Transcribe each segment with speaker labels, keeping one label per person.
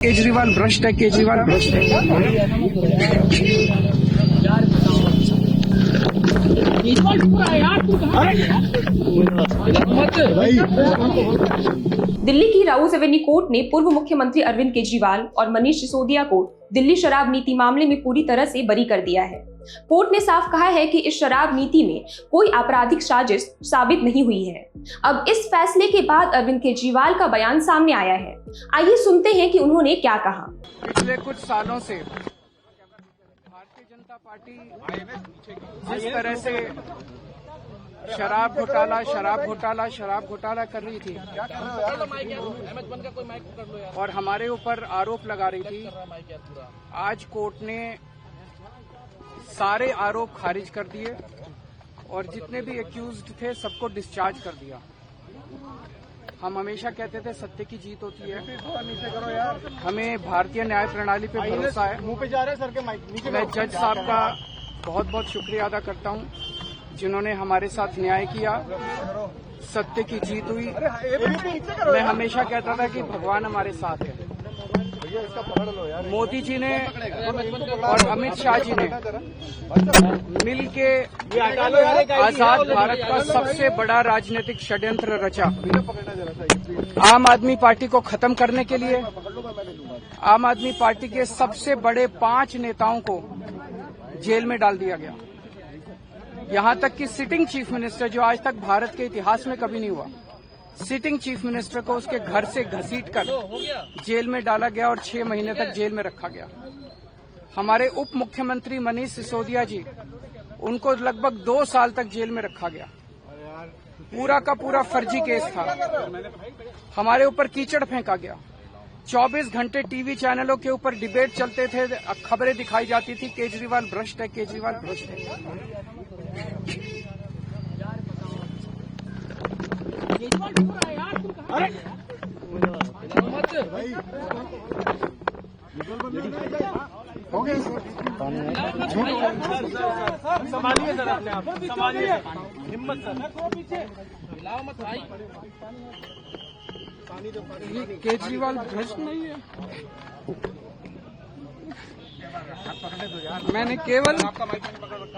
Speaker 1: केजरीवाल भ्रष्ट है, केजरीवाल भ्रष्ट है।
Speaker 2: दिल्ली की राउज एवेन्यू कोर्ट ने पूर्व मुख्यमंत्री अरविंद केजरीवाल और मनीष सिसोदिया को दिल्ली शराब नीति मामले में पूरी तरह से बरी कर दिया है। कोर्ट ने साफ कहा है कि इस शराब नीति में कोई आपराधिक साजिश साबित नहीं हुई है। अब इस फैसले के बाद अरविंद केजरीवाल का बयान सामने आया है। आइए सुनते हैं कि उन्होंने क्या कहा।
Speaker 1: पिछले कुछ सालों से भारतीय जनता पार्टी जिस तरह से शराब घोटाला कर रही थी और हमारे ऊपर आरोप लगा रही थी, आज कोर्ट ने सारे आरोप खारिज कर दिए और जितने भी एक्यूज्ड थे सबको डिस्चार्ज कर दिया। हम हमेशा कहते थे सत्य की जीत होती है, हमें भारतीय न्याय प्रणाली पे भरोसा है। मैं जज साहब का बहुत बहुत शुक्रिया अदा करता हूं जिन्होंने हमारे साथ न्याय किया, सत्य की जीत हुई। मैं हमेशा कहता था कि भगवान हमारे साथ है। मोदी जी ने और अमित शाह जी ने मिल के आजाद भारत का सबसे बड़ा राजनीतिक षड्यंत्र रचा। आम आदमी पार्टी को खत्म करने के लिए आम आदमी पार्टी के सबसे बड़े 5 नेताओं को जेल में डाल दिया गया। यहां तक कि सिटिंग चीफ मिनिस्टर, जो आज तक भारत के इतिहास में कभी नहीं हुआ, सिटिंग चीफ मिनिस्टर को उसके घर से घसीटकर जेल में डाला गया और 6 महीने तक जेल में रखा गया। हमारे उप मुख्यमंत्री मनीष सिसोदिया जी, उनको लगभग 2 साल तक जेल में रखा गया। पूरा का पूरा फर्जी केस था। हमारे ऊपर कीचड़ फेंका गया। 24 घंटे टीवी चैनलों के ऊपर डिबेट चलते थे, खबरें दिखाई जाती थी केजरीवाल भ्रष्ट है, केजरीवाल भ्रष्ट है।
Speaker 3: संभालिए सर, अपने आप संभालिए, हिम्मत सर,
Speaker 1: ये केजरीवाल भ्रष्ट नहीं है। मैंने केवल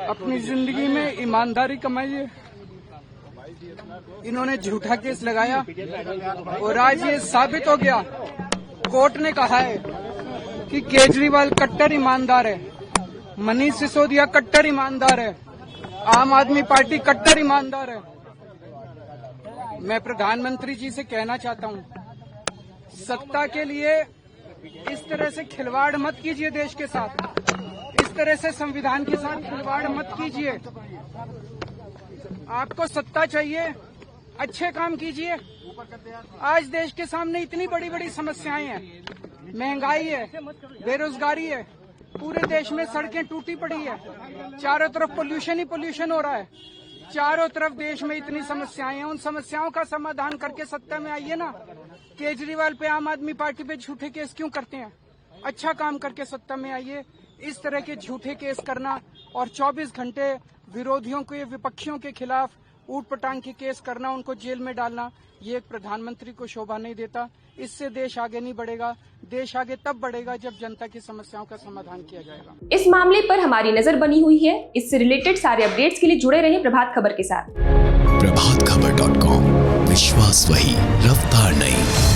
Speaker 1: अपनी जिंदगी में ईमानदारी कमाई है। इन्होंने झूठा केस लगाया और आज ये साबित हो गया। कोर्ट ने कहा है कि केजरीवाल कट्टर ईमानदार है, मनीष सिसोदिया कट्टर ईमानदार है, आम आदमी पार्टी कट्टर ईमानदार है। मैं प्रधानमंत्री जी से कहना चाहता हूं, सत्ता के लिए इस तरह से खिलवाड़ मत कीजिए देश के साथ, इस तरह से संविधान के साथ खिलवाड़ मत कीजिए। आपको सत्ता चाहिए, अच्छे काम कीजिए। आज देश के सामने इतनी बड़ी बड़ी समस्याएं हैं, महंगाई है, बेरोजगारी है, पूरे देश में सड़कें टूटी पड़ी है, चारों तरफ पोल्यूशन ही पोल्यूशन हो रहा है, चारों तरफ देश में इतनी समस्याएं हैं। उन समस्याओं का समाधान करके सत्ता में आइए ना। केजरीवाल पे, आम आदमी पार्टी पे झूठे केस क्यों करते हैं? अच्छा काम करके सत्ता में आइए। इस तरह के झूठे केस करना और 24 घंटे विरोधियों के, विपक्षियों के खिलाफ ऊट पटांग के केस करना, उनको जेल में डालना, ये एक प्रधानमंत्री को शोभा नहीं देता। इससे देश आगे नहीं बढ़ेगा। देश आगे तब बढ़ेगा जब जनता की समस्याओं का समाधान किया जाएगा।
Speaker 2: इस मामले पर हमारी नजर बनी हुई है। इससे रिलेटेड सारे अपडेट्स के लिए जुड़े रहें प्रभात खबर के साथ।
Speaker 4: प्रभातखबर.com, विश्वास वही, रफ्तार नहीं।